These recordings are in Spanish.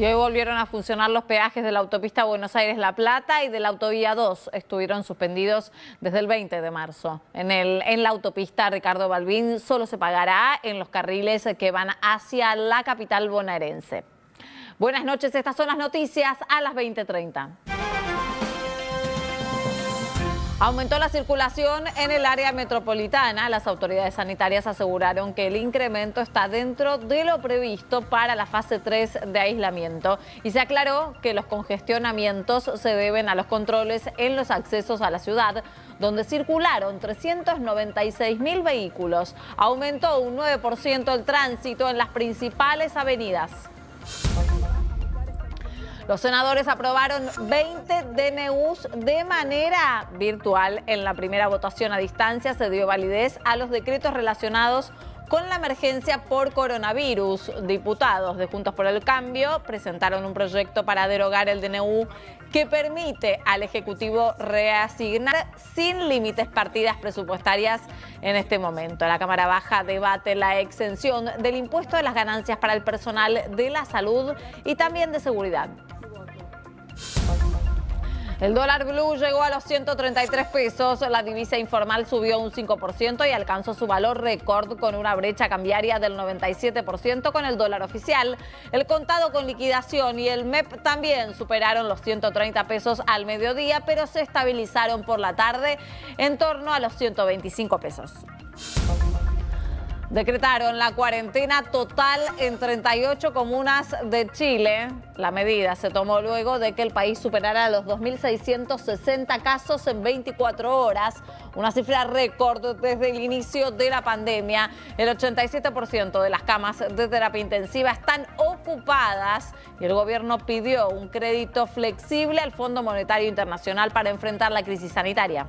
Y hoy volvieron a funcionar los peajes de la autopista Buenos Aires-La Plata y de la autovía 2. Estuvieron suspendidos desde el 20 de marzo. En la autopista Ricardo Balbín solo se pagará en los carriles que van hacia la capital bonaerense. Buenas noches, estas son las noticias a las 20:30. Aumentó la circulación en el área metropolitana. Las autoridades sanitarias aseguraron que el incremento está dentro de lo previsto para la fase 3 de aislamiento. Y se aclaró que los congestionamientos se deben a los controles en los accesos a la ciudad, donde circularon 396.000 vehículos. Aumentó un 9% el tránsito en las principales avenidas. Los senadores aprobaron 20 DNUs de manera virtual. En la primera votación a distancia se dio validez a los decretos relacionados con la emergencia por coronavirus. Diputados de Juntos por el Cambio presentaron un proyecto para derogar el DNU que permite al Ejecutivo reasignar sin límites partidas presupuestarias en este momento. La Cámara Baja debate la exención del impuesto de las ganancias para el personal de la salud y también de seguridad. El dólar blue llegó a los 133 pesos, la divisa informal subió un 5% y alcanzó su valor récord con una brecha cambiaria del 97% con el dólar oficial. El contado con liquidación y el MEP también superaron los 130 pesos al mediodía, pero se estabilizaron por la tarde en torno a los 125 pesos. Decretaron la cuarentena total en 38 comunas de Chile. La medida se tomó luego de que el país superara los 2.660 casos en 24 horas, una cifra récord desde el inicio de la pandemia. El 87% de las camas de terapia intensiva están ocupadas y el gobierno pidió un crédito flexible al Fondo Monetario Internacional para enfrentar la crisis sanitaria.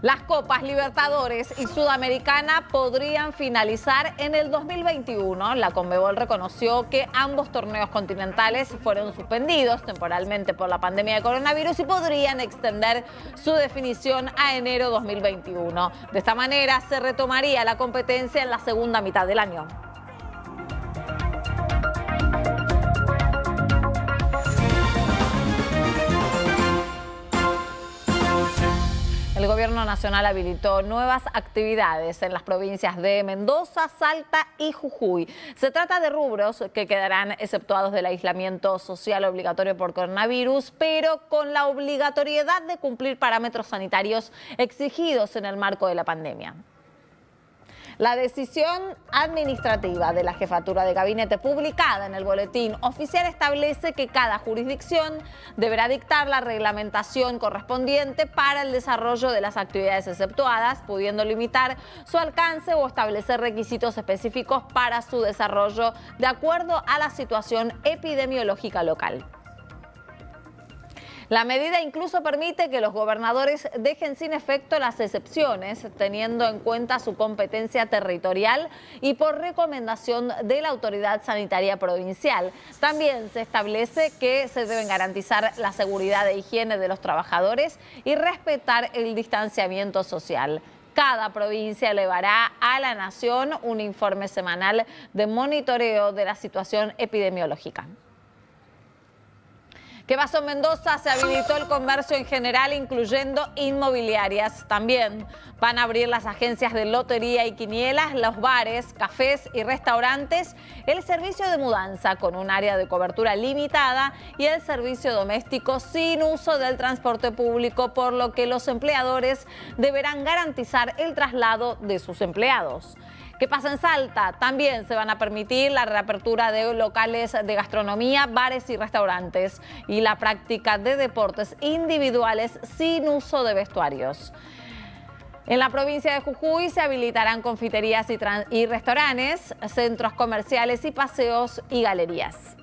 Las Copas Libertadores y Sudamericana podrían finalizar en el 2021. La Conmebol reconoció que ambos torneos continentales fueron suspendidos temporalmente por la pandemia de coronavirus y podrían extender su definición a enero 2021. De esta manera se retomaría la competencia en la segunda mitad del año. El Gobierno Nacional habilitó nuevas actividades en las provincias de Mendoza, Salta y Jujuy. Se trata de rubros que quedarán exceptuados del aislamiento social obligatorio por coronavirus, pero con la obligatoriedad de cumplir parámetros sanitarios exigidos en el marco de la pandemia. La decisión administrativa de la Jefatura de Gabinete publicada en el Boletín Oficial establece que cada jurisdicción deberá dictar la reglamentación correspondiente para el desarrollo de las actividades exceptuadas, pudiendo limitar su alcance o establecer requisitos específicos para su desarrollo de acuerdo a la situación epidemiológica local. La medida incluso permite que los gobernadores dejen sin efecto las excepciones, teniendo en cuenta su competencia territorial y por recomendación de la autoridad sanitaria provincial. También se establece que se deben garantizar la seguridad e higiene de los trabajadores y respetar el distanciamiento social. Cada provincia elevará a la Nación un informe semanal de monitoreo de la situación epidemiológica. ¿Qué pasó en Mendoza? Se habilitó el comercio en general, incluyendo inmobiliarias. También van a abrir las agencias de lotería y quinielas, los bares, cafés y restaurantes, el servicio de mudanza con un área de cobertura limitada y el servicio doméstico sin uso del transporte público, por lo que los empleadores deberán garantizar el traslado de sus empleados. ¿Qué pasa en Salta? También se van a permitir la reapertura de locales de gastronomía, bares y restaurantes y la práctica de deportes individuales sin uso de vestuarios. En la provincia de Jujuy se habilitarán confiterías y restaurantes, centros comerciales y paseos y galerías.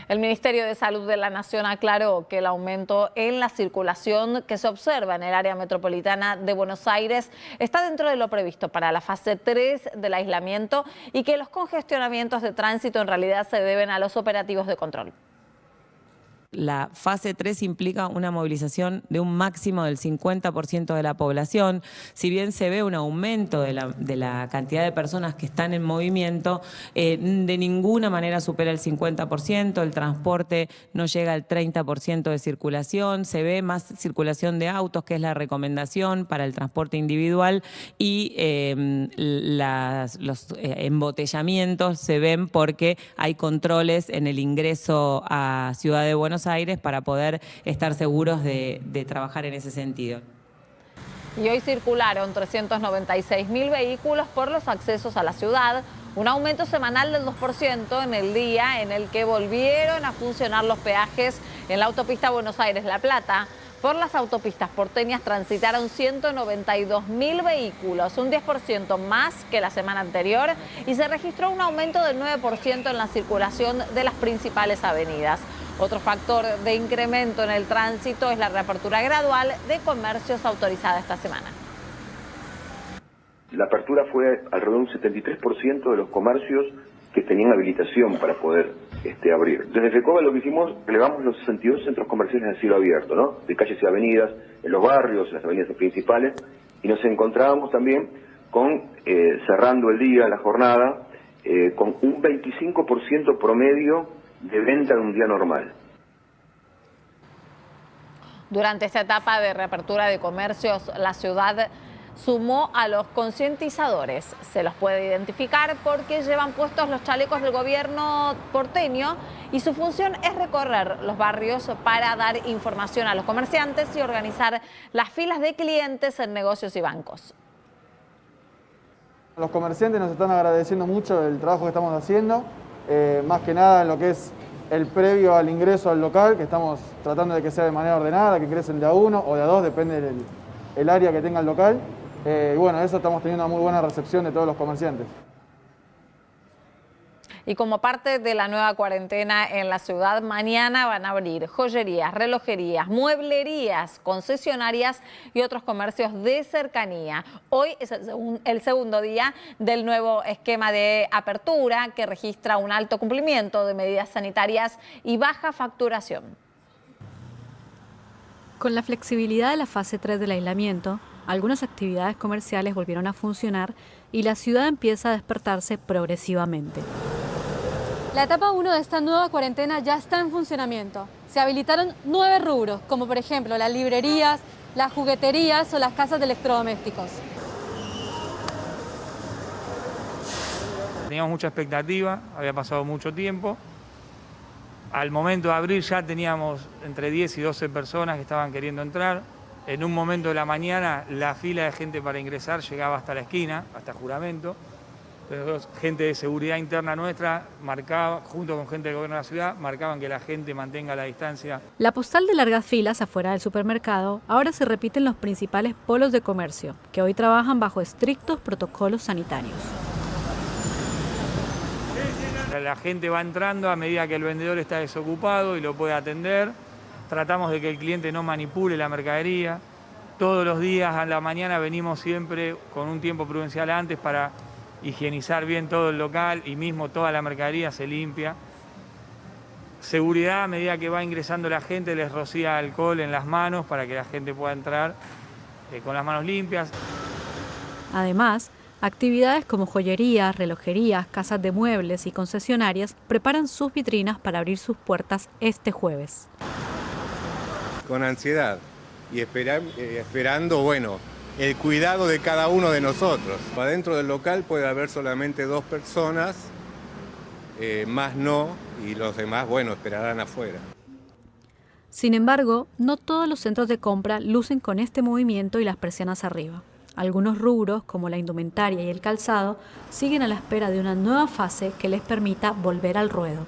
El Ministerio de Salud de la Nación aclaró que el aumento en la circulación que se observa en el área metropolitana de Buenos Aires está dentro de lo previsto para la fase 3 del aislamiento y que los congestionamientos de tránsito en realidad se deben a los operativos de control. La fase 3 implica una movilización de un máximo del 50% de la población. Si bien se ve un aumento de la cantidad de personas que están en movimiento, de ninguna manera supera el 50%, el transporte no llega al 30% de circulación, se ve más circulación de autos, que es la recomendación para el transporte individual, y los embotellamientos se ven porque hay controles en el ingreso a Ciudad de Buenos Aires para poder estar seguros de trabajar en ese sentido. Y hoy circularon 396.000 vehículos por los accesos a la ciudad, un aumento semanal del 2% en el día en el que volvieron a funcionar los peajes en la autopista Buenos Aires-La Plata. Por las autopistas porteñas transitaron 192.000 vehículos, un 10% más que la semana anterior, y se registró un aumento del 9% en la circulación de las principales avenidas. Otro factor de incremento en el tránsito es la reapertura gradual de comercios autorizada esta semana. La apertura fue alrededor de un 73% de los comercios que tenían habilitación para poder abrir. Desde FECOBA lo que hicimos, elevamos los 62 centros comerciales a cielo abierto, ¿no? De calles y avenidas, en los barrios, en las avenidas principales, y nos encontrábamos también con, cerrando el día, la jornada, con un 25% promedio de venta en un día normal. Durante esta etapa de reapertura de comercios, la ciudad sumó a los concientizadores. Se los puede identificar porque llevan puestos los chalecos del gobierno porteño y su función es recorrer los barrios para dar información a los comerciantes y organizar las filas de clientes en negocios y bancos. Los comerciantes nos están agradeciendo mucho el trabajo que estamos haciendo, más que nada en lo que es el previo al ingreso al local, que estamos tratando de que sea de manera ordenada, que ingresen de a uno o de a dos, depende del área que tenga el local. Y bueno, eso estamos teniendo una muy buena recepción de todos los comerciantes. Y como parte de la nueva cuarentena en la ciudad, mañana van a abrir joyerías, relojerías, mueblerías, concesionarias y otros comercios de cercanía. Hoy es el segundo día del nuevo esquema de apertura que registra un alto cumplimiento de medidas sanitarias y baja facturación. Con la flexibilidad de la fase 3 del aislamiento, algunas actividades comerciales volvieron a funcionar y la ciudad empieza a despertarse progresivamente. La etapa 1 de esta nueva cuarentena ya está en funcionamiento. Se habilitaron 9 rubros, como por ejemplo las librerías, las jugueterías o las casas de electrodomésticos. Teníamos mucha expectativa, había pasado mucho tiempo. Al momento de abrir ya teníamos entre 10 y 12 personas que estaban queriendo entrar. En un momento de la mañana la fila de gente para ingresar llegaba hasta la esquina, hasta Juramento. Pero gente de seguridad interna nuestra marcaba, junto con gente del gobierno de la ciudad, marcaban que la gente mantenga la distancia. La postal de largas filas afuera del supermercado ahora se repite en los principales polos de comercio, que hoy trabajan bajo estrictos protocolos sanitarios. La gente va entrando a medida que el vendedor está desocupado y lo puede atender. Tratamos de que el cliente no manipule la mercadería. Todos los días a la mañana venimos siempre con un tiempo prudencial antes para higienizar bien todo el local y mismo toda la mercadería se limpia. Seguridad, a medida que va ingresando la gente, les rocía alcohol en las manos para que la gente pueda entrar con las manos limpias. Además, actividades como joyerías, relojerías, casas de muebles y concesionarias preparan sus vitrinas para abrir sus puertas este jueves. Con ansiedad y esperando, bueno, el cuidado de cada uno de nosotros. Adentro del local puede haber solamente 2 personas, más no, y los demás, bueno, esperarán afuera. Sin embargo, no todos los centros de compra lucen con este movimiento y las persianas arriba. Algunos rubros, como la indumentaria y el calzado, siguen a la espera de una nueva fase que les permita volver al ruedo.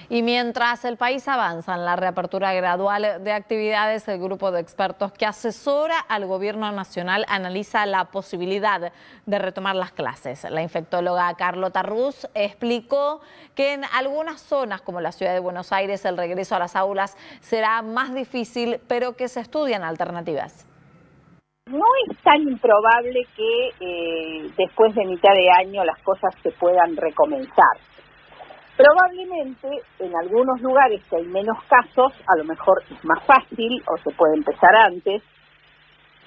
Y mientras el país avanza en la reapertura gradual de actividades, el grupo de expertos que asesora al gobierno nacional analiza la posibilidad de retomar las clases. La infectóloga Carlota Ruz explicó que en algunas zonas, como la ciudad de Buenos Aires, el regreso a las aulas será más difícil, pero que se estudian alternativas. No es tan improbable que después de mitad de año las cosas se puedan recomenzar. Probablemente en algunos lugares que hay menos casos, a lo mejor es más fácil o se puede empezar antes.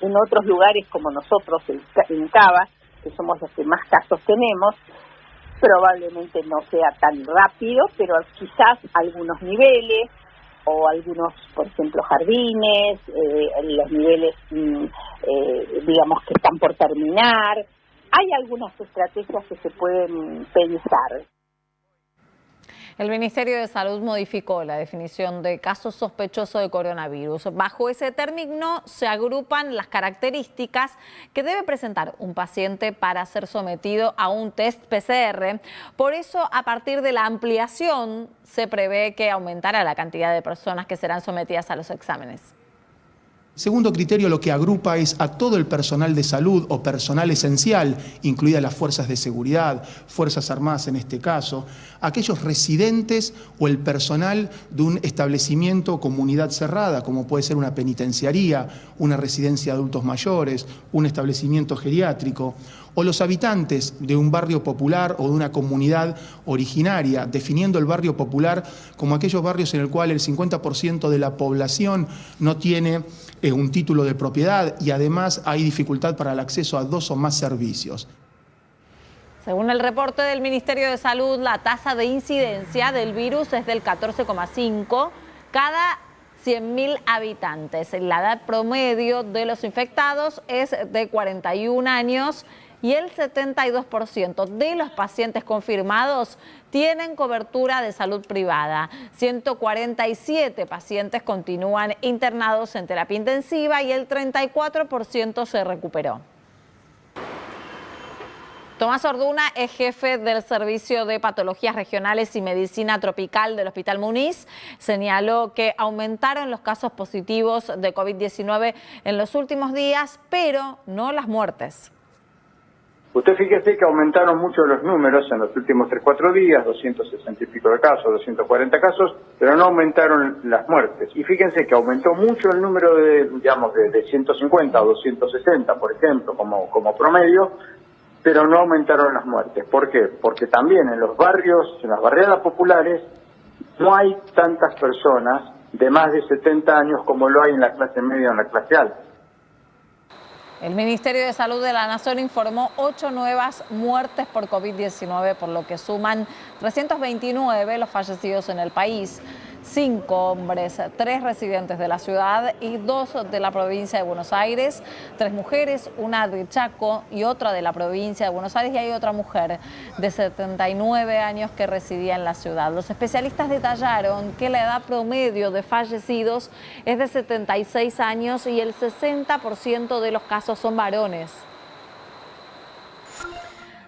En otros lugares como nosotros, en Cava, que somos los que más casos tenemos, probablemente no sea tan rápido, pero quizás algunos niveles o algunos, por ejemplo, jardines, los niveles, digamos, que están por terminar. Hay algunas estrategias que se pueden pensar. El Ministerio de Salud modificó la definición de caso sospechoso de coronavirus. Bajo ese término se agrupan las características que debe presentar un paciente para ser sometido a un test PCR. Por eso, a partir de la ampliación, se prevé que aumentará la cantidad de personas que serán sometidas a los exámenes. Segundo criterio, lo que agrupa es a todo el personal de salud o personal esencial, incluidas las fuerzas de seguridad, fuerzas armadas en este caso, aquellos residentes o el personal de un establecimiento o comunidad cerrada, como puede ser una penitenciaría, una residencia de adultos mayores, un establecimiento geriátrico, o los habitantes de un barrio popular o de una comunidad originaria, definiendo el barrio popular como aquellos barrios en el cual el 50% de la población no tiene un título de propiedad y además hay dificultad para el acceso a 2 o más servicios. Según el reporte del Ministerio de Salud, la tasa de incidencia del virus es del 14,5 cada 100.000 habitantes. La edad promedio de los infectados es de 41 años y el 72% de los pacientes confirmados tienen cobertura de salud privada. 147 pacientes continúan internados en terapia intensiva y el 34% se recuperó. Tomás Orduna es jefe del Servicio de Patologías Regionales y Medicina Tropical del Hospital Muniz. Señaló que aumentaron los casos positivos de COVID-19 en los últimos días, pero no las muertes. Usted fíjese que aumentaron mucho los números en los últimos 3-4 días, 260 y pico de casos, 240 casos, pero no aumentaron las muertes. Y fíjense que aumentó mucho el número de 150 o 260, por ejemplo, como promedio, pero no aumentaron las muertes. ¿Por qué? Porque también en los barrios, en las barriadas populares, no hay tantas personas de más de 70 años como lo hay en la clase media o en la clase alta. El Ministerio de Salud de la Nación informó 8 nuevas muertes por COVID-19, por lo que suman 329 los fallecidos en el país. 5 hombres, 3 residentes de la ciudad y 2 de la provincia de Buenos Aires, 3 mujeres, una de Chaco y otra de la provincia de Buenos Aires, y hay otra mujer de 79 años que residía en la ciudad. Los especialistas detallaron que la edad promedio de fallecidos es de 76 años y el 60% de los casos son varones.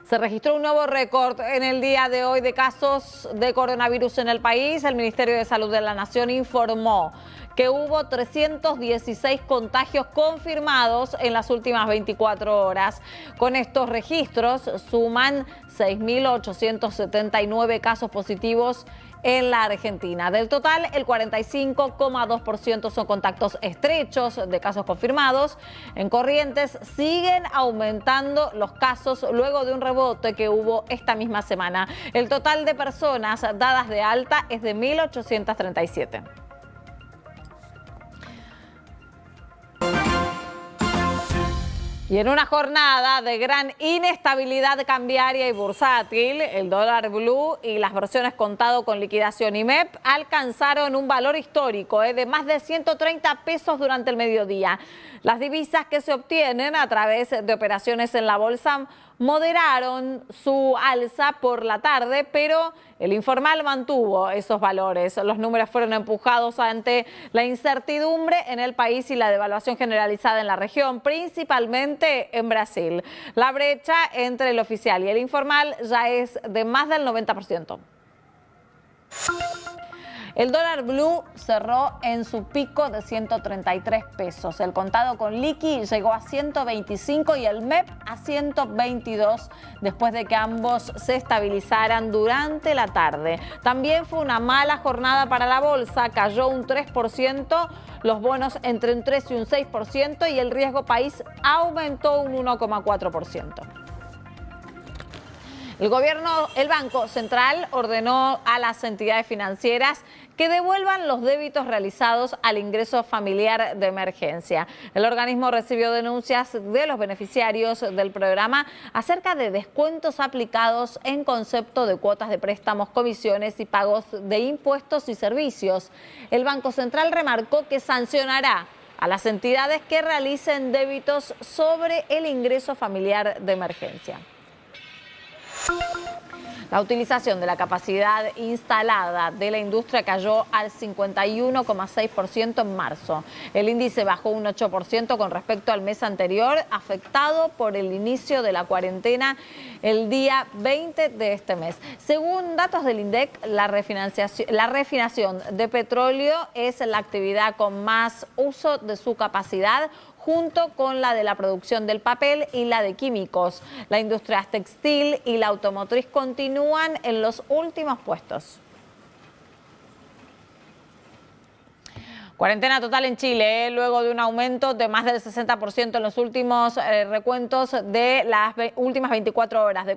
Se registró un nuevo récord en el día de hoy de casos de coronavirus en el país. El Ministerio de Salud de la Nación informó que hubo 316 contagios confirmados en las últimas 24 horas. Con estos registros suman 6.879 casos positivos en la Argentina. Del total, el 45,2% son contactos estrechos de casos confirmados. En Corrientes siguen aumentando los casos luego de un rebote que hubo esta misma semana. El total de personas dadas de alta es de 1.837. Y en una jornada de gran inestabilidad cambiaria y bursátil, el dólar blue y las versiones contado con liquidación y MEP alcanzaron un valor histórico de más de 130 pesos durante el mediodía. Las divisas que se obtienen a través de operaciones en la bolsa moderaron su alza por la tarde, pero el informal mantuvo esos valores. Los números fueron empujados ante la incertidumbre en el país y la devaluación generalizada en la región, principalmente en Brasil. La brecha entre el oficial y el informal ya es de más del 90%. El dólar blue cerró en su pico de 133 pesos. El contado con liqui llegó a 125 y el MEP a 122 después de que ambos se estabilizaran durante la tarde. También fue una mala jornada para la bolsa, cayó un 3%, los bonos entre un 3 y un 6% y el riesgo país aumentó un 1,4%. El Banco Central ordenó a las entidades financieras que devuelvan los débitos realizados al ingreso familiar de emergencia. El organismo recibió denuncias de los beneficiarios del programa acerca de descuentos aplicados en concepto de cuotas de préstamos, comisiones y pagos de impuestos y servicios. El Banco Central remarcó que sancionará a las entidades que realicen débitos sobre el ingreso familiar de emergencia. La utilización de la capacidad instalada de la industria cayó al 51,6% en marzo. El índice bajó un 8% con respecto al mes anterior, afectado por el inicio de la cuarentena el día 20 de este mes. Según datos del INDEC, la refinación de petróleo es la actividad con más uso de su capacidad, junto con la de la producción del papel y la de químicos. La industria textil y la automotriz continúan en los últimos puestos. Cuarentena total en Chile, luego de un aumento de más del 60% en los últimos recuentos de las últimas 24 horas de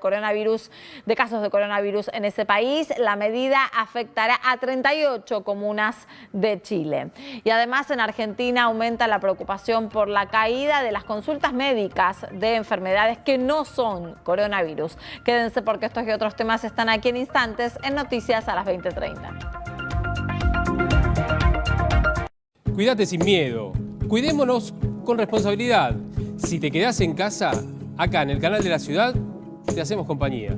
casos de coronavirus en ese país. La medida afectará a 38 comunas de Chile. Y además en Argentina aumenta la preocupación por la caída de las consultas médicas de enfermedades que no son coronavirus. Quédense porque estos y otros temas están aquí en instantes en Noticias a las 20:30. Cuídate sin miedo, cuidémonos con responsabilidad. Si te quedás en casa, acá en el Canal de la Ciudad, te hacemos compañía.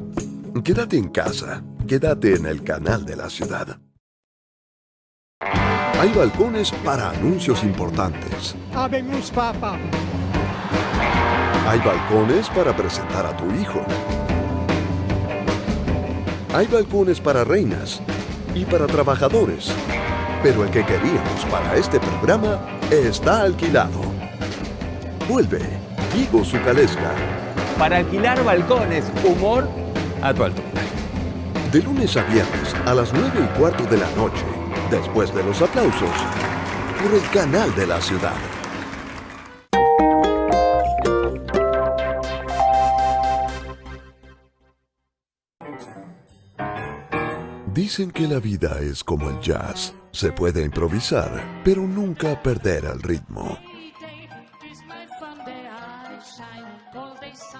Quédate en casa, quédate en el Canal de la Ciudad. Hay balcones para anuncios importantes. Habemus Papa. Hay balcones para presentar a tu hijo. Hay balcones para reinas y para trabajadores. Pero el que queríamos para este programa está alquilado. Vuelve Guigo Zucalesca. Para alquilar balcones, humor a tu altura. De lunes a viernes a las 9:15 de la noche, después de los aplausos, por el Canal de la Ciudad. Dicen que la vida es como el jazz. Se puede improvisar, pero nunca perder el ritmo.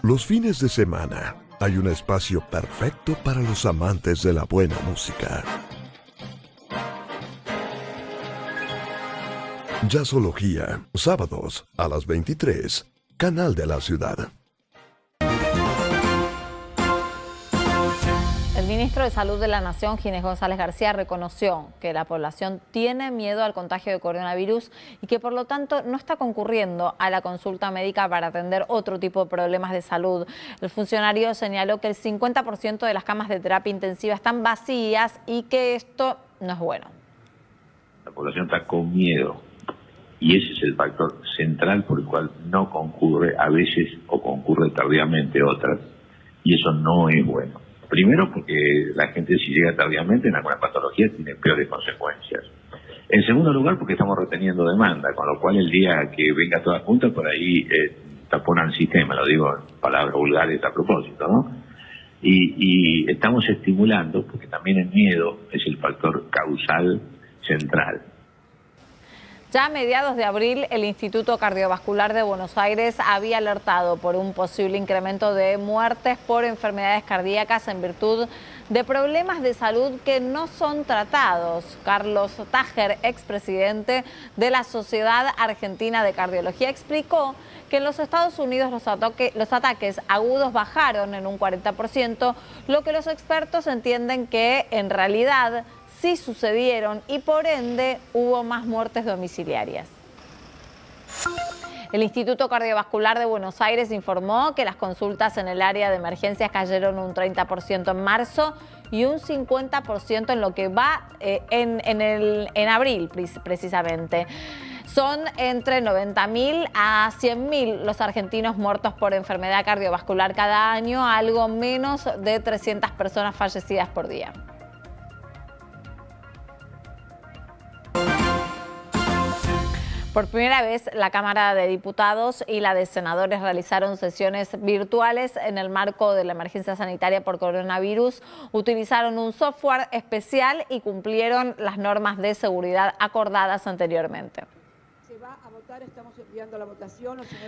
Los fines de semana hay un espacio perfecto para los amantes de la buena música. Jazzología, sábados a las 23, Canal de la Ciudad. El ministro de Salud de la Nación, Ginés González García, reconoció que la población tiene miedo al contagio de coronavirus y que por lo tanto no está concurriendo a la consulta médica para atender otro tipo de problemas de salud. El funcionario señaló que el 50% de las camas de terapia intensiva están vacías y que esto no es bueno. La población está con miedo y ese es el factor central por el cual no concurre a veces o concurre tardíamente otras, y eso no es bueno. Primero porque la gente, si llega tardíamente en alguna patología, tiene peores consecuencias. En segundo lugar porque estamos reteniendo demanda, con lo cual el día que venga toda junta por ahí taponan el sistema, lo digo en palabras vulgares a propósito, ¿no? Y estamos estimulando, porque también el miedo es el factor causal central. Ya a mediados de abril, el Instituto Cardiovascular de Buenos Aires había alertado por un posible incremento de muertes por enfermedades cardíacas en virtud de problemas de salud que no son tratados. Carlos Tájer, expresidente de la Sociedad Argentina de Cardiología, explicó que en los Estados Unidos los ataques agudos bajaron en un 40%, lo que los expertos entienden que en realidad sí sucedieron y por ende hubo más muertes domiciliarias. El Instituto Cardiovascular de Buenos Aires informó que las consultas en el área de emergencias cayeron un 30% en marzo y un 50% en lo que va en abril precisamente. Son entre 90.000 a 100.000 los argentinos muertos por enfermedad cardiovascular cada año, algo menos de 300 personas fallecidas por día. Por primera vez, la Cámara de Diputados y la de Senadores realizaron sesiones virtuales en el marco de la emergencia sanitaria por coronavirus. Utilizaron un software especial y cumplieron las normas de seguridad acordadas anteriormente.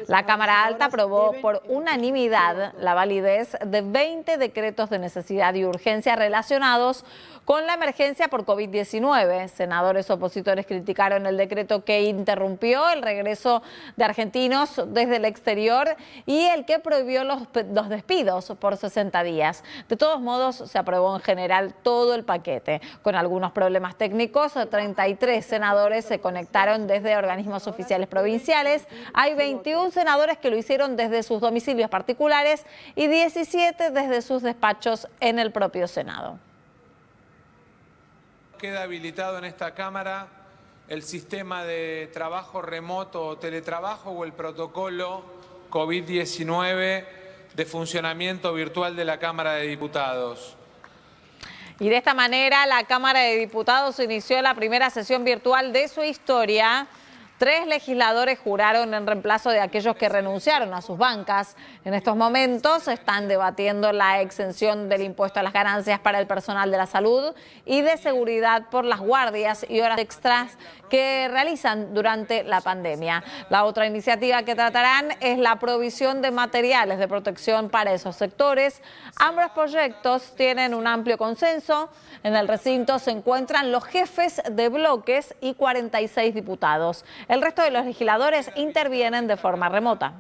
La Cámara Alta aprobó por unanimidad la validez de 20 decretos de necesidad y urgencia relacionados con la emergencia por COVID-19. Senadores opositores criticaron el decreto que interrumpió el regreso de argentinos desde el exterior y el que prohibió los despidos por 60 días. De todos modos, se aprobó en general todo el paquete. Con algunos problemas técnicos, 33 senadores se conectaron desde organismos oficiales provinciales. Hay 21 senadores que lo hicieron desde sus domicilios particulares y 17 desde sus despachos en el propio Senado. Queda habilitado en esta Cámara el sistema de trabajo remoto o teletrabajo o el protocolo COVID-19 de funcionamiento virtual de la Cámara de Diputados. Y de esta manera la Cámara de Diputados inició la primera sesión virtual de su historia. 3 legisladores juraron en reemplazo de aquellos que renunciaron a sus bancas. En estos momentos están debatiendo la exención del impuesto a las ganancias para el personal de la salud y de seguridad por las guardias y horas extras que realizan durante la pandemia. La otra iniciativa que tratarán es la provisión de materiales de protección para esos sectores. Ambos proyectos tienen un amplio consenso. En el recinto se encuentran los jefes de bloques y 46 diputados. El resto de los legisladores intervienen de forma remota.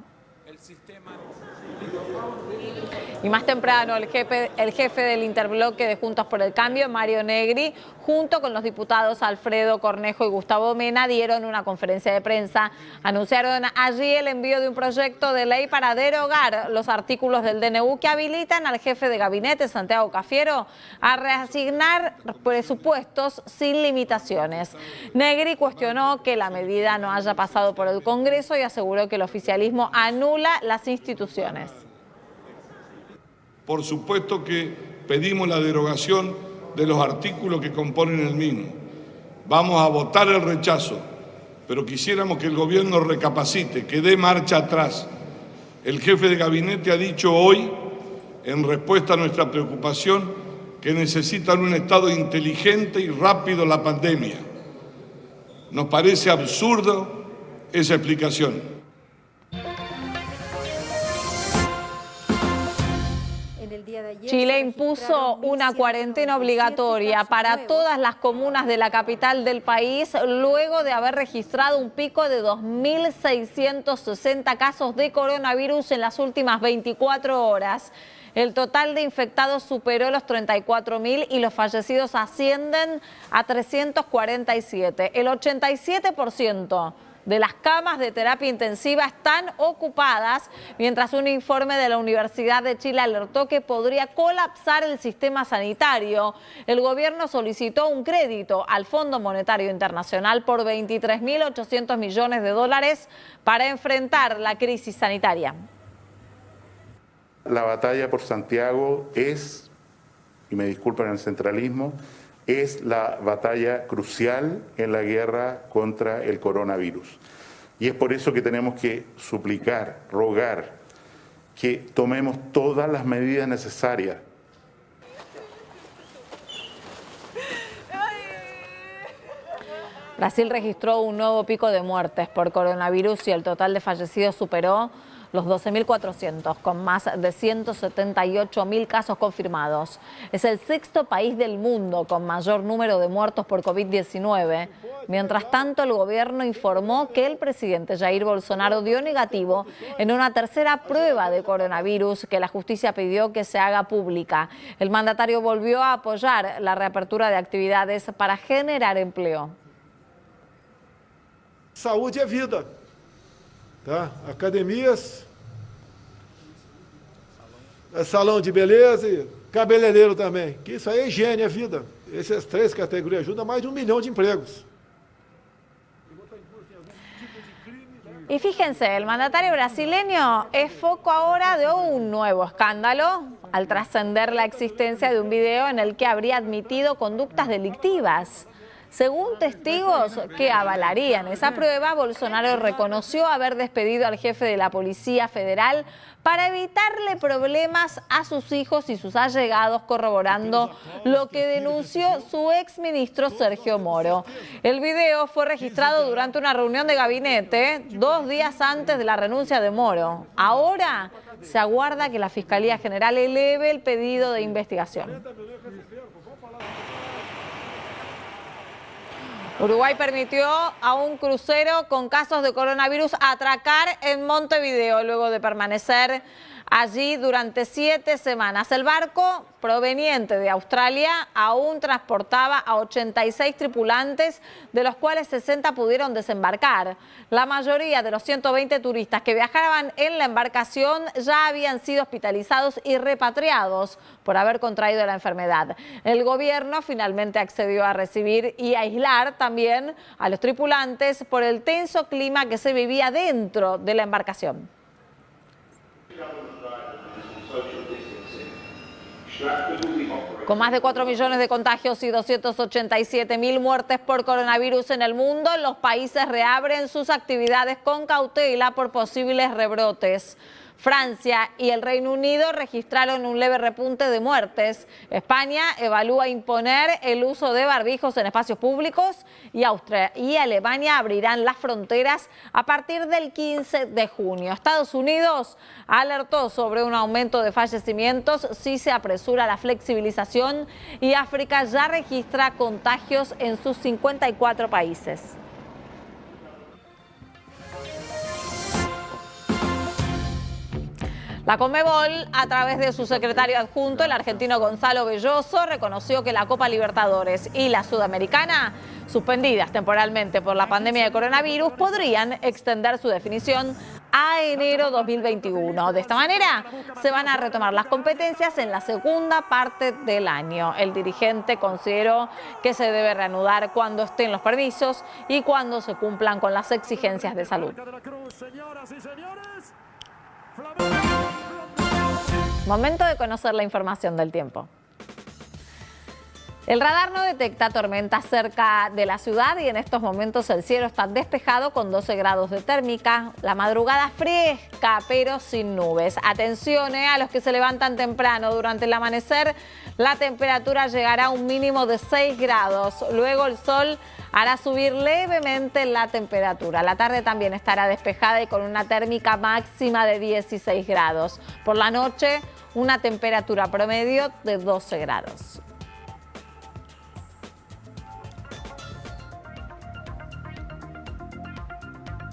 Y más temprano, el jefe del interbloque de Juntos por el Cambio, Mario Negri, junto con los diputados Alfredo Cornejo y Gustavo Mena, dieron una conferencia de prensa. Anunciaron allí el envío de un proyecto de ley para derogar los artículos del DNU que habilitan al jefe de gabinete, Santiago Cafiero, a reasignar presupuestos sin limitaciones. Negri cuestionó que la medida no haya pasado por el Congreso y aseguró que el oficialismo anula las instituciones. Por supuesto que pedimos la derogación de los artículos que componen el mismo. Vamos a votar el rechazo, pero quisiéramos que el gobierno recapacite, que dé marcha atrás. El jefe de gabinete ha dicho hoy, en respuesta a nuestra preocupación, que necesitan un Estado inteligente y rápido en la pandemia. Nos parece absurdo esa explicación. Chile impuso una cuarentena obligatoria para todas las comunas de la capital del país luego de haber registrado un pico de 2.660 casos de coronavirus en las últimas 24 horas. El total de infectados superó los 34.000 y los fallecidos ascienden a 347. El 87% de las camas de terapia intensiva están ocupadas, mientras un informe de la Universidad de Chile alertó que podría colapsar el sistema sanitario. El gobierno solicitó un crédito al Fondo Monetario Internacional por 23.800 millones de dólares para enfrentar la crisis sanitaria. La batalla por Santiago es, y me disculpan el centralismo, es la batalla crucial en la guerra contra el coronavirus. Y es por eso que tenemos que suplicar, rogar, que tomemos todas las medidas necesarias. Brasil registró un nuevo pico de muertes por coronavirus y el total de fallecidos superó los 12.400, con más de 178.000 casos confirmados. Es el 6º país del mundo con mayor número de muertos por COVID-19. Mientras tanto, el gobierno informó que el presidente Jair Bolsonaro dio negativo en una tercera prueba de coronavirus que la justicia pidió que se haga pública. El mandatario volvió a apoyar la reapertura de actividades para generar empleo. Saúde é vida, tá? Academias, salão de beleza e cabeleireiro também, que isso aí é higiene, é vida. Essas 3 categorias ajudam a mais de 1 milhão de empregos. Y fíjense, el mandatario brasileño es foco ahora de un nuevo escándalo al trascender la existencia de un video en el que habría admitido conductas delictivas. Según testigos que avalarían esa prueba, Bolsonaro reconoció haber despedido al jefe de la Policía Federal para evitarle problemas a sus hijos y sus allegados, corroborando lo que denunció su exministro Sergio Moro. El video fue registrado durante una reunión de gabinete 2 días antes de la renuncia de Moro. Ahora se aguarda que la Fiscalía General eleve el pedido de investigación. Uruguay permitió a un crucero con casos de coronavirus atracar en Montevideo luego de permanecer allí durante 7 semanas. El barco, proveniente de Australia, aún transportaba a 86 tripulantes, de los cuales 60 pudieron desembarcar. La mayoría de los 120 turistas que viajaban en la embarcación ya habían sido hospitalizados y repatriados por haber contraído la enfermedad. El gobierno finalmente accedió a recibir y aislar también a los tripulantes por el tenso clima que se vivía dentro de la embarcación. Con más de 4 millones de contagios y 287.000 muertes por coronavirus en el mundo, los países reabren sus actividades con cautela por posibles rebrotes. Francia y el Reino Unido registraron un leve repunte de muertes. España evalúa imponer el uso de barbijos en espacios públicos y Austria y Alemania abrirán las fronteras a partir del 15 de junio. Estados Unidos alertó sobre un aumento de fallecimientos si se apresura la flexibilización y África ya registra contagios en sus 54 países. La Conmebol, a través de su secretario adjunto, el argentino Gonzalo Belloso, reconoció que la Copa Libertadores y la Sudamericana, suspendidas temporalmente por la pandemia de coronavirus, podrían extender su definición a enero 2021. De esta manera, se van a retomar las competencias en la segunda parte del año. El dirigente consideró que se debe reanudar cuando estén los permisos y cuando se cumplan con las exigencias de salud. Momento de conocer la información del tiempo. El radar no detecta tormentas cerca de la ciudad y en estos momentos el cielo está despejado con 12 grados de térmica. La madrugada fresca pero sin nubes. Atención a los que se levantan temprano. Durante el amanecer la temperatura llegará a un mínimo de 6 grados. Luego el sol hará subir levemente la temperatura. La tarde también estará despejada y con una térmica máxima de 16 grados. Por la noche una temperatura promedio de 12 grados.